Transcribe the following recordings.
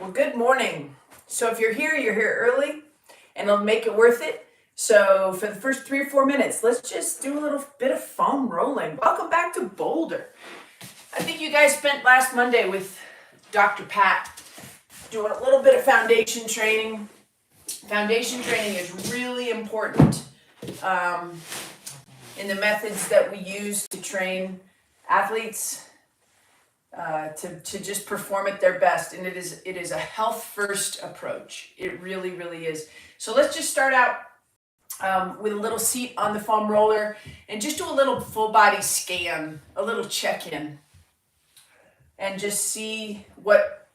Well, good morning. So if you're here early, and it'll make it worth it. So for the first 3 or 4 minutes, let's just do a little bit of foam rolling. Welcome back to Boulder. I think you guys spent last Monday with Dr. Pat doing a little bit of foundation training. Foundation training is really important in the methods that we use to train athletes to just perform at their best, and it is a health first approach. It really is. So let's just start out with a little seat on the foam roller and just do a little full body scan, a little check-in, and just see what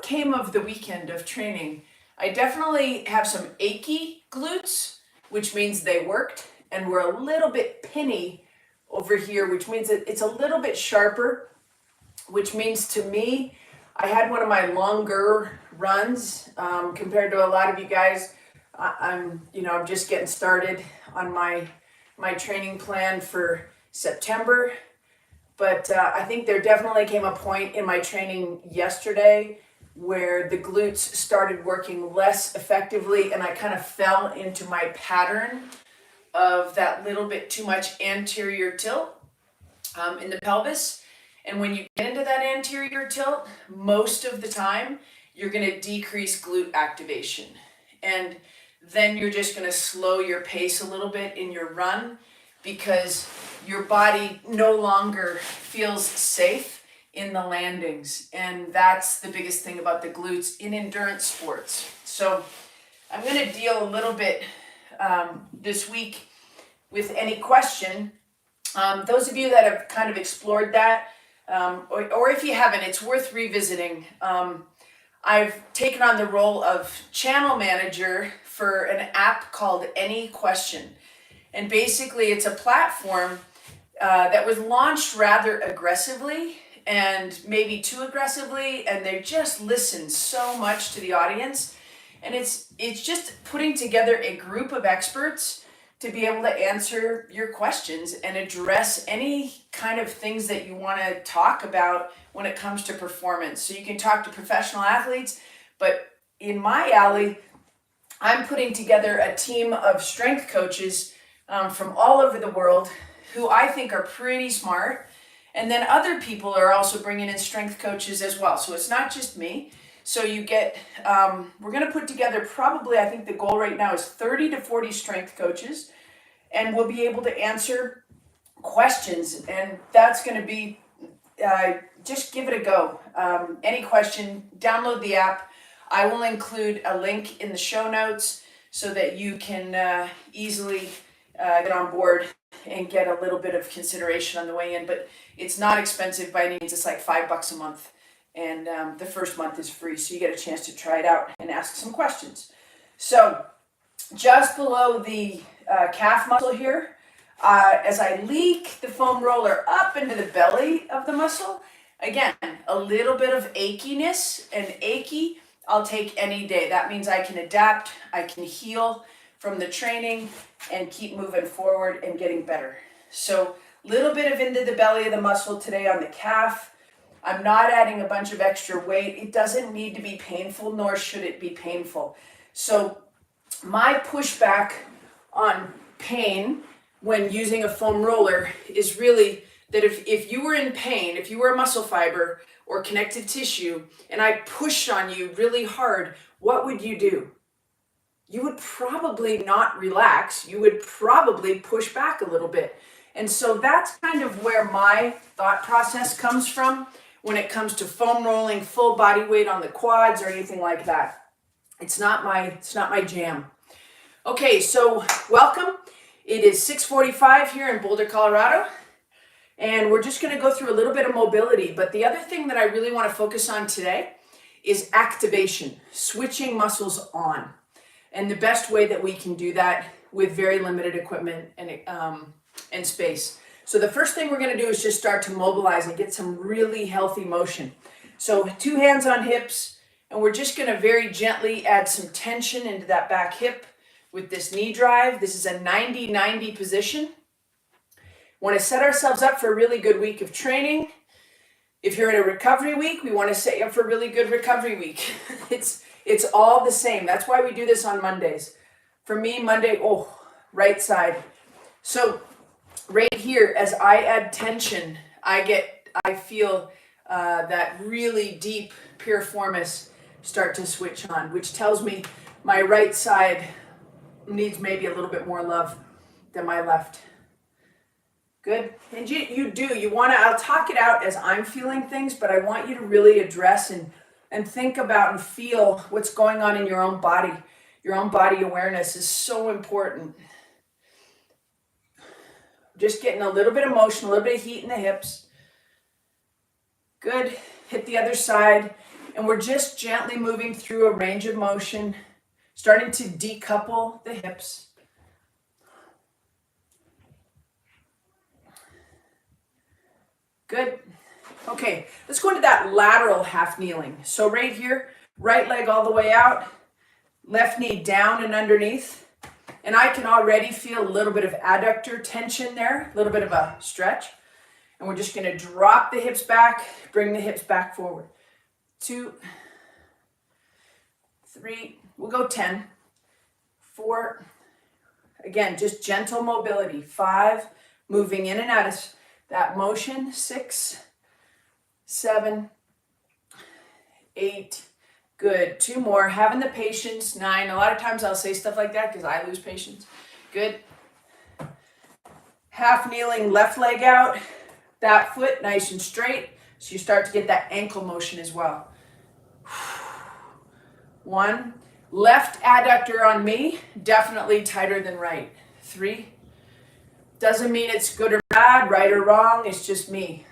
came of the weekend of training. I definitely have some achy glutes, which means they worked, and we're a little bit pinny over here, which means it's a little bit sharper, which means to me, I had one of my longer runs compared to a lot of you guys. I'm just getting started on my training plan for September, but I think there definitely came a point in my training yesterday where the glutes started working less effectively, and I kind of fell into my pattern of that little bit too much anterior tilt in the pelvis. And when you get into that anterior tilt, most of the time, you're going to decrease glute activation. And then you're just going to slow your pace a little bit in your run because your body no longer feels safe in the landings. And that's the biggest thing about the glutes in endurance sports. So I'm going to deal a little bit this week with any question. Those of you that have kind of explored that, or if you haven't, it's worth revisiting. I've taken on the role of channel manager for an app called Any Question. And basically it's a platform that was launched rather aggressively and maybe too aggressively, and they just listen so much to the audience. And it's just putting together a group of experts to be able to answer your questions and address any kind of things that you want to talk about when it comes to performance. So you can talk to professional athletes, but in my alley, I'm putting together a team of strength coaches from all over the world who I think are pretty smart. And then other people are also bringing in strength coaches as well. So it's not just me. So you get, we're going to put together probably, I think the goal right now is 30 to 40 strength coaches, and we'll be able to answer questions. And that's going to be, just give it a go. Any question, download the app. I will include a link in the show notes so that you can easily get on board and get a little bit of consideration on the way in. But it's not expensive by any means. It's like $5 a month. And the first month is free, so you get a chance to try it out and ask some questions. So just below the calf muscle here, as I leak the foam roller up into the belly of the muscle, again, a little bit of achiness, and achy, I'll take any day. That means I can adapt, I can heal from the training and keep moving forward and getting better. So little bit of into the belly of the muscle today on the calf. I'm not adding a bunch of extra weight. It doesn't need to be painful, nor should it be painful. So my pushback on pain when using a foam roller is really that if you were in pain, if you were a muscle fiber or connective tissue, and I pushed on you really hard, what would you do? You would probably not relax. You would probably push back a little bit. And so that's kind of where my thought process comes from when it comes to foam rolling, full body weight on the quads or anything like that. It's not my jam. Okay, so welcome. It is 6:45 here in Boulder, Colorado, and we're just going to go through a little bit of mobility. But the other thing that I really want to focus on today is activation, switching muscles on. And the best way that we can do that with very limited equipment and space. So the first thing we're going to do is just start to mobilize and get some really healthy motion. So 2 hands on hips, and we're just going to very gently add some tension into that back hip with this knee drive. This is a 90-90 position. Want to set ourselves up for a really good week of training. If you're in a recovery week, we want to set you up for a really good recovery week. It's all the same. That's why we do this on Mondays. For me, Monday, right side. So right here, as I add tension, I feel that really deep piriformis start to switch on, which tells me my right side needs maybe a little bit more love than my left. Good. And you want to, I'll talk it out as I'm feeling things, but I want you to really address and think about and feel what's going on in your own body. Your own body awareness is so important. Just getting a little bit of motion, a little bit of heat in the hips. Good. Hit the other side. And we're just gently moving through a range of motion, starting to decouple the hips. Good. Okay, let's go into that lateral half kneeling. So right here, right leg all the way out, left knee down and underneath. And I can already feel a little bit of adductor tension there, a little bit of a stretch. And we're just going to drop the hips back, bring the hips back forward. 2, 3, we'll go 10, 4, again, just gentle mobility. 5, moving in and out of that motion. 6, 7, 8, good. 2 more, having the patience. 9, a lot of times I'll say stuff like that because I lose patience. Good. Half kneeling, left leg out, that foot nice and straight, so you start to get that ankle motion as well. 1, left adductor on me, definitely tighter than right. 3, doesn't mean it's good or bad, right or wrong, it's just me.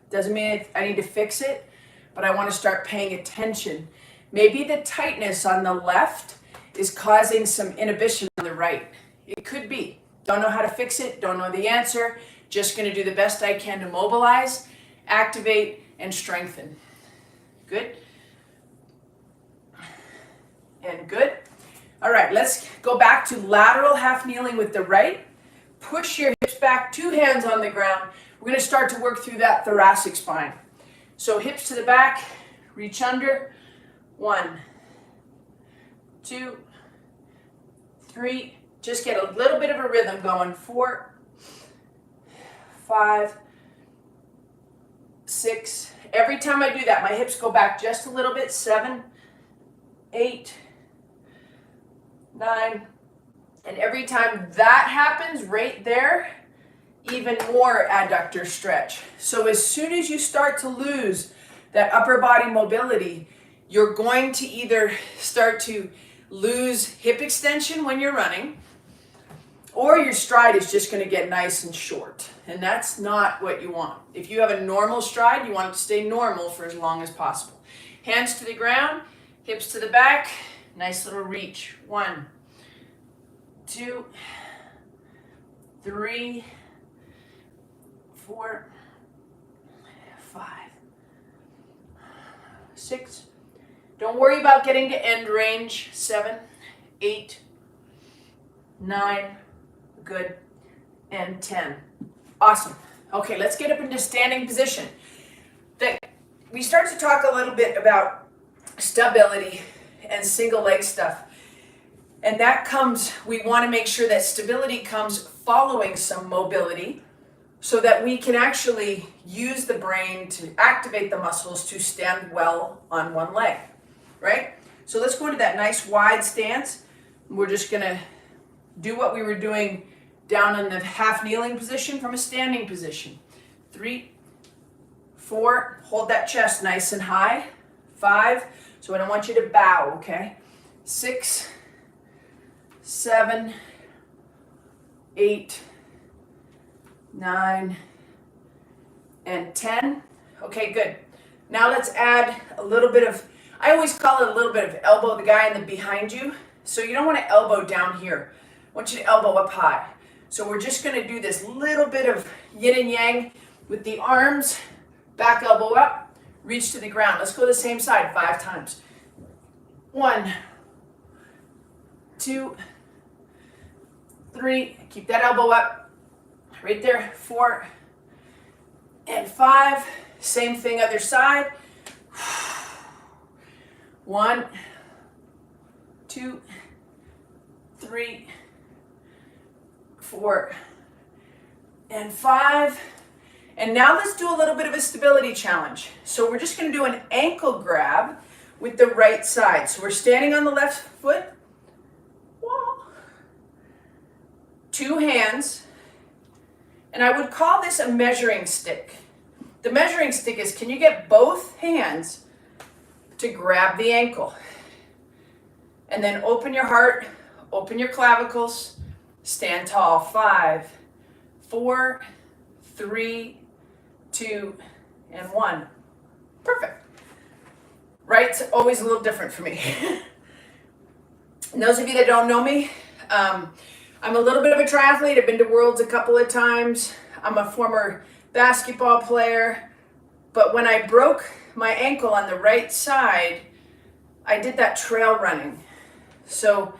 Doesn't mean I need to fix it, but I want to start paying attention. Maybe the tightness on the left is causing some inhibition on the right. It could be. Don't know how to fix it, don't know the answer, just going to do the best I can to mobilize, activate, and strengthen. Good. And good. All right, let's go back to lateral half kneeling with the right. Push your hips back, 2 hands on the ground. We're going to start to work through that thoracic spine. So hips to the back, reach under. 1, 2, 3. Just get a little bit of a rhythm going. 4, 5, 6. Every time I do that, my hips go back just a little bit. 7, 8, 9. And every time that happens right there, even more adductor stretch. So as soon as you start to lose that upper body mobility, you're going to either start to lose hip extension when you're running, or your stride is just going to get nice and short. And that's not what you want. If you have a normal stride, you want it to stay normal for as long as possible. Hands to the ground, hips to the back, nice little reach. 1, 2, 3, 4, 5, 6. Don't worry about getting to end range. 7, 8, 9, good, and 10. Awesome. Okay, let's get up into standing position. We start to talk a little bit about stability and single leg stuff. And that comes, we want to make sure that stability comes following some mobility so that we can actually use the brain to activate the muscles to stand well on one leg, right? So let's go into that nice wide stance. We're just going to do what we were doing down in the half kneeling position from a standing position. 3, 4, hold that chest nice and high. 5, so I don't want you to bow, okay? 6, 7, 8, 9, and 10. Okay, good. Now let's add a little bit of, I always call it a little bit of elbow the guy in the behind you. So you don't want to elbow down here. I want you to elbow up high. So we're just going to do this little bit of yin and yang with the arms, back elbow up, reach to the ground. Let's go the same side 5 times. 1, 2, 3, keep that elbow up, right there, 4, and 5, Same thing, other side. 1, 2, 3, 4, and 5. And now let's do a little bit of a stability challenge. So we're just going to do an ankle grab with the right side. So we're standing on the left foot. Two hands. And I would call this a measuring stick. The measuring stick is, can you get both hands to grab the ankle? And then open your heart, open your clavicles, stand tall. 5, 4, 3, 2, and 1. Perfect. Right's always a little different for me. And those of you that don't know me, I'm a little bit of a triathlete. I've been to Worlds a couple of times. I'm a former basketball player. But when I broke my ankle on the right side, I did that trail running. So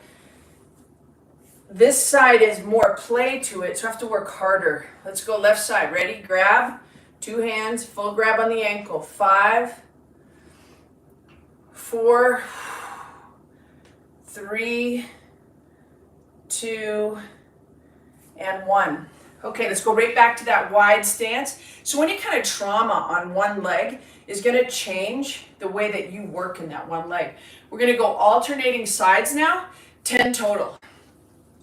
this side is more play to it, so I have to work harder. Let's go left side. Ready? Grab. 2 hands, full grab on the ankle. 5, 4, 3, 2, and 1. Okay, let's go right back to that wide stance. So any kind of trauma on one leg is going to change the way that you work in that one leg. We're going to go alternating sides now, 10 total.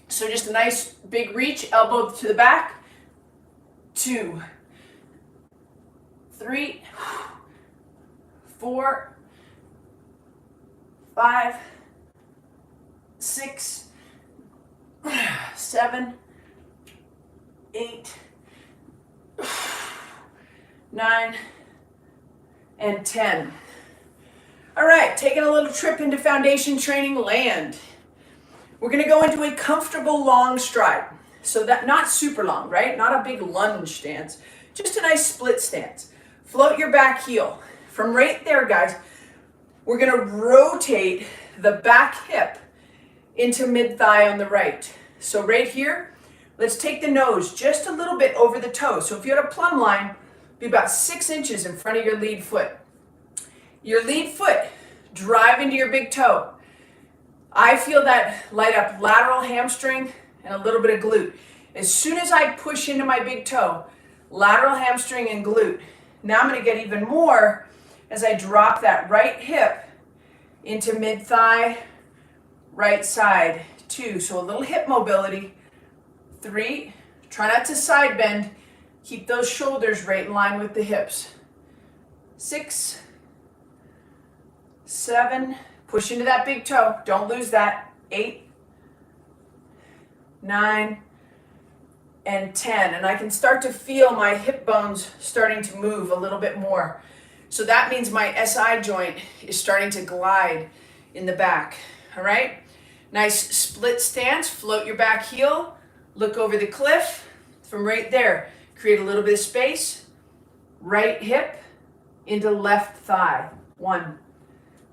So just a nice big reach, elbow to the back. 2, 3, 4, 5, 6, 7, 8, 9, and 10. All right, taking a little trip into foundation training, land. We're gonna go into a comfortable long stride. So that, not super long, right? Not a big lunge stance, just a nice split stance. Float your back heel. From right there, guys, we're gonna rotate the back hip into mid-thigh on the right. So right here, let's take the nose just a little bit over the toe. So if you had a plumb line, be about 6 inches in front of your lead foot. Your lead foot, drive into your big toe. I feel that light up lateral hamstring and a little bit of glute. As soon as I push into my big toe, lateral hamstring and glute. Now I'm gonna get even more as I drop that right hip into mid-thigh, right side. 2, so a little hip mobility. 3, try not to side bend. Keep those shoulders right in line with the hips. 6, 7, push into that big toe. Don't lose that. 8, 9, and 10. And I can start to feel my hip bones starting to move a little bit more. So that means my SI joint is starting to glide in the back. All right? Nice split stance. Float your back heel. Look over the cliff. From right there, create a little bit of space. Right hip into left thigh. 1.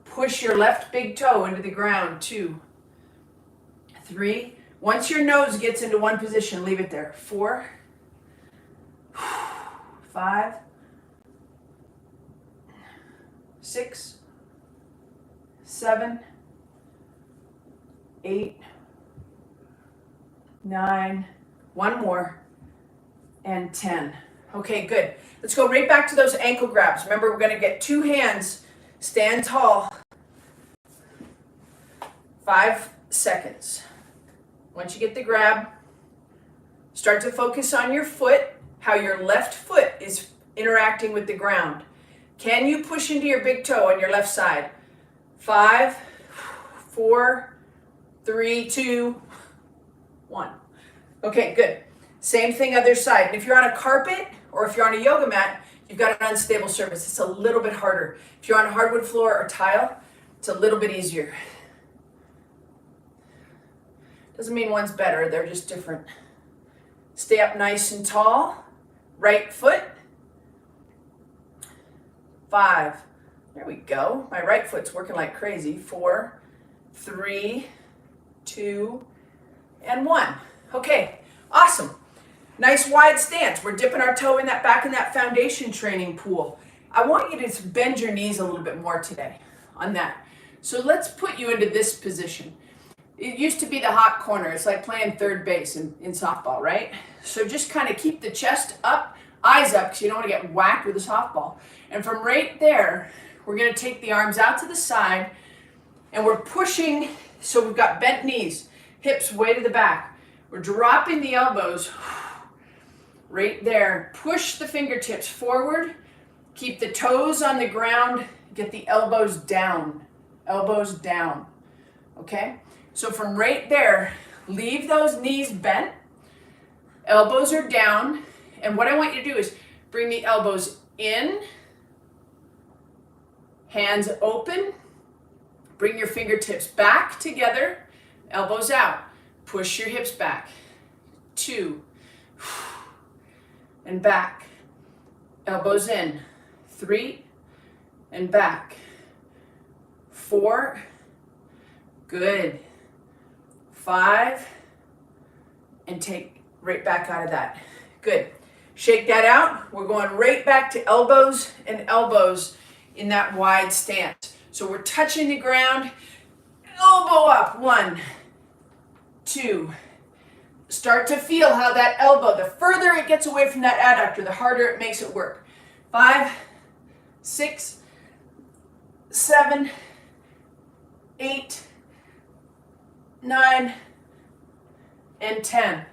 Push your left big toe into the ground. 2, 3. Once your nose gets into one position, leave it there. 4, 5, 6, 7, 8, 9, one more, and 10. Okay, good. Let's go right back to those ankle grabs. Remember, we're going to get 2 hands, stand tall, 5 seconds. Once you get the grab, start to focus on your foot, how your left foot is interacting with the ground. Can you push into your big toe on your left side? 5, 4, 3, 2, 1. Okay, good. Same thing other side. And if you're on a carpet or if you're on a yoga mat, you've got an unstable surface. It's a little bit harder. If you're on a hardwood floor or tile, it's a little bit easier. Doesn't mean one's better, they're just different. Stay up nice and tall. Right foot. 5. There we go. My right foot's working like crazy. 4, 3, 2, and 1. Okay, awesome. Nice wide stance. We're dipping our toe in that back in that foundation training pool. I want you to bend your knees a little bit more today on that. So let's put you into this position. It used to be the hot corner. It's like playing third base in softball, right? So just kind of keep the chest up, eyes up, because you don't want to get whacked with a softball. And from right there, we're going to take the arms out to the side, and we're pushing, so we've got bent knees, hips way to the back. We're dropping the elbows right there. Push the fingertips forward. Keep the toes on the ground. Get the elbows down. Elbows down. Okay? So from right there, leave those knees bent. Elbows are down. And what I want you to do is bring the elbows in. Hands open. Bring your fingertips back together. Elbows out. Push your hips back. 2. And back. Elbows in. 3. And back. 4. Good. 5. And take right back out of that. Good. Shake that out. We're going right back to elbows and elbows in that wide stance. So we're touching the ground. Elbow up. 1, 2. Start to feel how that elbow, the further it gets away from that adductor, the harder it makes it work. 5, 6, 7, 8, 9, and 10.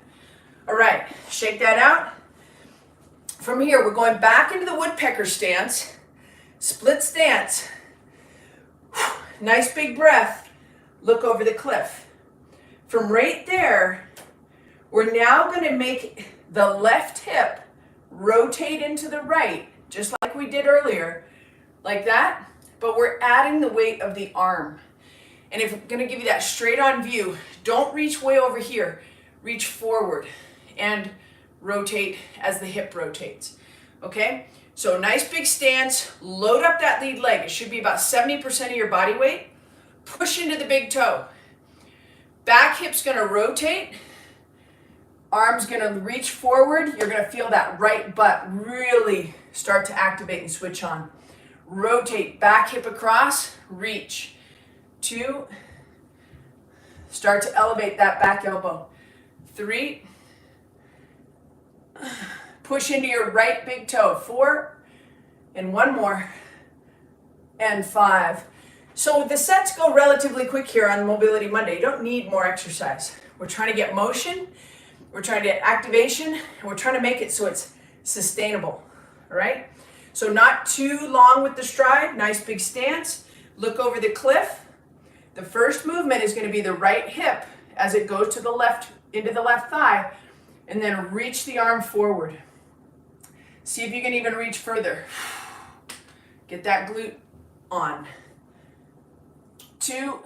All right, shake that out. From here, we're going back into the woodpecker stance, split stance. Nice big breath. Look over the cliff. From right there, we're now going to make the left hip rotate into the right, just like we did earlier, like that, but we're adding the weight of the arm. And if I'm going to give you that straight on view, don't reach way over here. Reach forward and rotate as the hip rotates. Okay? So nice big stance, load up that lead leg. It should be about 70% of your body weight. Push into the big toe. Back hip's going to rotate. Arm's going to reach forward. You're going to feel that right butt really start to activate and switch on. Rotate, back hip across, reach. 2. Start to elevate that back elbow. 3. Push into your right big toe. 4. And 1 more. And 5. So the sets go relatively quick here on Mobility Monday. You don't need more exercise. We're trying to get motion. We're trying to get activation, and we're trying to make it so it's sustainable, all right? So not too long with the stride, nice big stance, look over the cliff. The first movement is going to be the right hip as it goes to the left, into the left thigh, and then reach the arm forward. See if you can even reach further. Get that glute on. 2,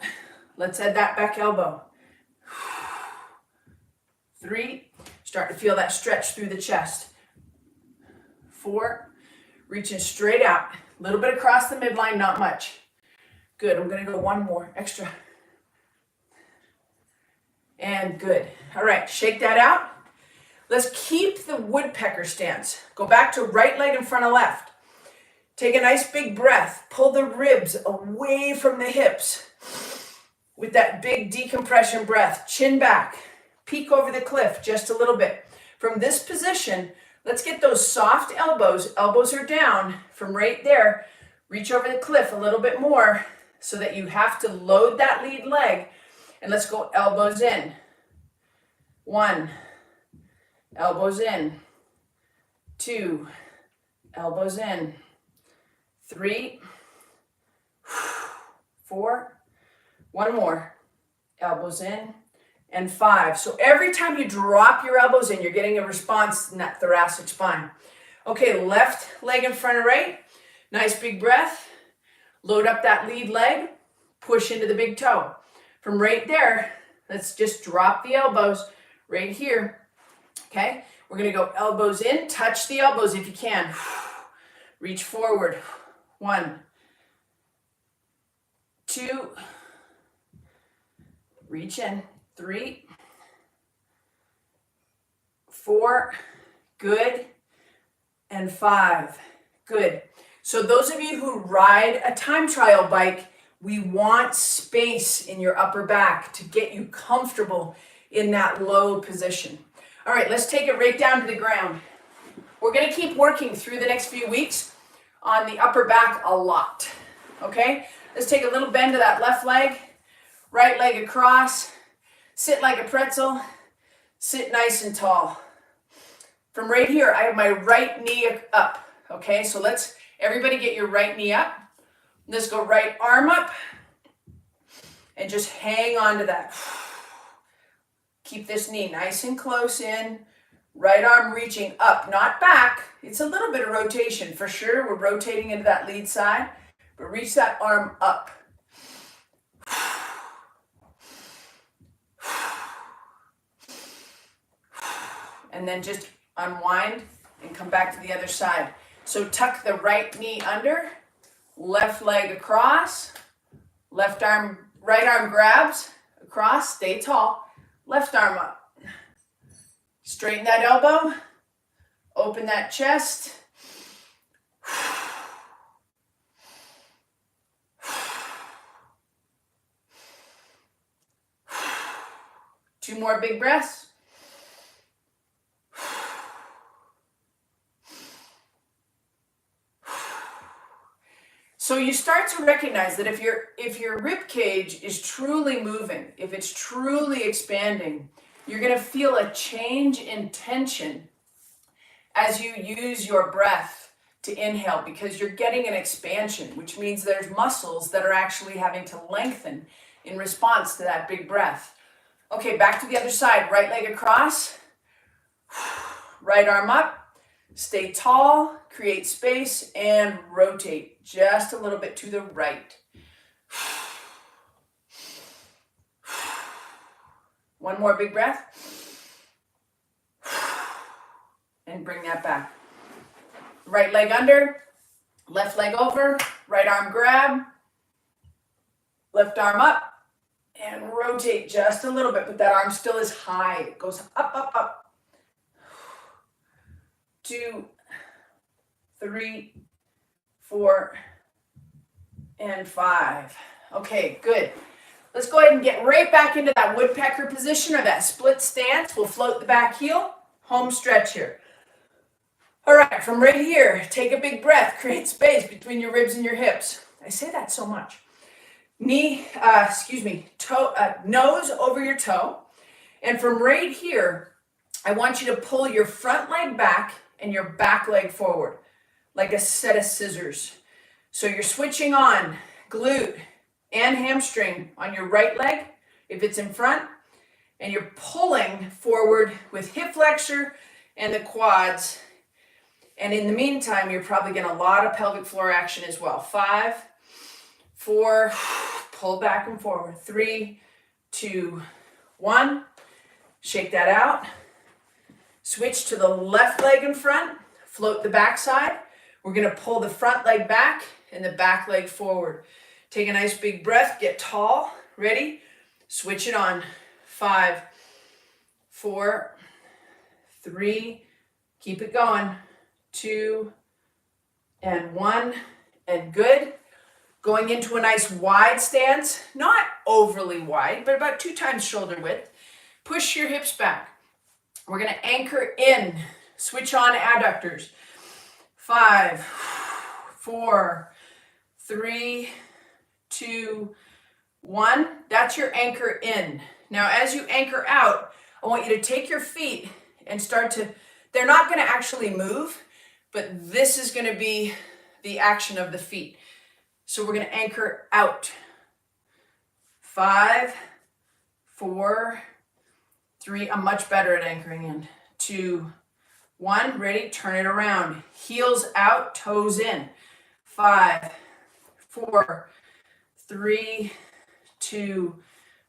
let's add that back elbow. 3, start to feel that stretch through the chest. 4, reaching straight out. A little bit across the midline, not much. Good, I'm gonna go 1 more, extra. And good. All right, shake that out. Let's keep the woodpecker stance. Go back to right leg in front of left. Take a nice big breath. Pull the ribs away from the hips with that big decompression breath. Chin back. Peek over the cliff just a little bit. From this position, let's get those soft elbows. Elbows are down. From right there, reach over the cliff a little bit more so that you have to load that lead leg. And let's go elbows in. 1, elbows in. 2, elbows in. 3, 4, 1 more, elbows in. And 5. So every time you drop your elbows in, you're getting a response in that thoracic spine. Okay, left leg in front of right. Nice big breath. Load up that lead leg. Push into the big toe. From right there, let's just drop the elbows right here. Okay, we're going to go elbows in. Touch the elbows if you can. Reach forward. 1, 2. Reach in. 3, 4, good, and 5, good. So those of you who ride a time trial bike, we want space in your upper back to get you comfortable in that low position. All right, let's take it right down to the ground. We're gonna keep working through the next few weeks on the upper back a lot, okay? Let's take a little bend to that left leg, right leg across, sit like a pretzel, sit nice and tall. From right here, I have my right knee up, okay? So let's, everybody get your right knee up. Let's go right arm up and just hang on to that. Keep this knee nice and close in. Right arm reaching up, not back. It's a little bit of rotation for sure. We're rotating into that lead side, but reach that arm up. And then just unwind and come back to the other side. So tuck the right knee under, left leg across, left arm, right arm grabs across, stay tall, left arm up. Straighten that elbow, open that chest. Two more big breaths. So you start to recognize that if your rib cage is truly moving, if it's truly expanding, you're going to feel a change in tension as you use your breath to inhale, because you're getting an expansion, which means there's muscles that are actually having to lengthen in response to that big breath. Okay, back to the other side. Right leg across, right arm up, stay tall, create space, and rotate just a little bit to the right. One more big breath. And bring that back. Right leg under, left leg over, right arm grab, left arm up, and rotate just a little bit, but that arm still is high. It goes up, up, up. 2, 3, 4, and 5. Okay, good. Let's go ahead and get right back into that woodpecker position or that split stance. We'll float the back heel, home stretch here. All right, from right here, take a big breath, create space between your ribs and your hips. I say that so much. Nose over your toe. And from right here, I want you to pull your front leg back and your back leg forward, like a set of scissors. So you're switching on glute and hamstring on your right leg, if it's in front, and you're pulling forward with hip flexor and the quads. And in the meantime, you're probably getting a lot of pelvic floor action as well. 5, 4, pull back and forward. 3, 2, 1. Shake that out. Switch to the left leg in front. Float the back side. We're going to pull the front leg back and the back leg forward. Take a nice big breath. Get tall. Ready? Switch it on. 5, 4, 3. Keep it going. 2, and 1. And good. Going into a nice wide stance. Not overly wide, but about 2 times shoulder width. Push your hips back. We're going to anchor in. Switch on adductors. 5, 4, 3, 2, 1. That's your anchor in. Now, as you anchor out, I want you to take your feet and start to, they're not going to actually move, but this is going to be the action of the feet. So we're going to anchor out. 5, 4, 3. I'm much better at anchoring in. 2, 1. Ready? Turn it around. Heels out, toes in. 5, 4, 3, 2,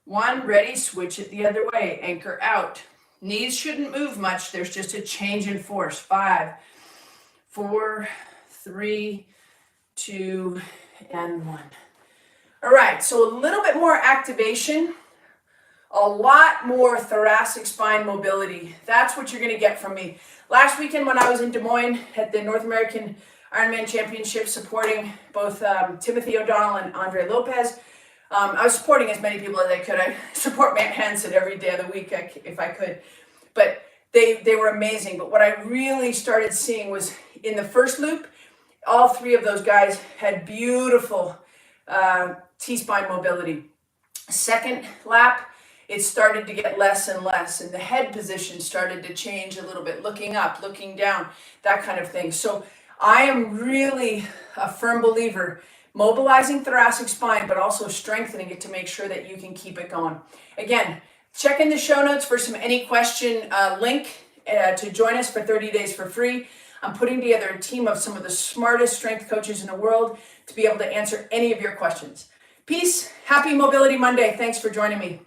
1. Ready? Switch it the other way. Anchor out. Knees shouldn't move much. There's just a change in force. 5, 4, 3, 2, and 1. All right, so a little bit more activation, a lot more thoracic spine mobility. That's what you're going to get from me. Last weekend when I was in Des Moines at the North American Ironman Championship, supporting both Timothy O'Donnell and Andre Lopez. I was supporting as many people as I could. I support Matt Hansen every day of the week if I could. But they were amazing. But what I really started seeing was in the first loop, all three of those guys had beautiful T-spine mobility. Second lap, it started to get less and less, and the head position started to change a little bit, looking up, looking down, that kind of thing. So I am really a firm believer mobilizing thoracic spine, but also strengthening it to make sure that you can keep it going. Again, check in the show notes for any question link to join us for 30 days for free. I'm putting together a team of some of the smartest strength coaches in the world to be able to answer any of your questions. Peace. Happy Mobility Monday. Thanks for joining me.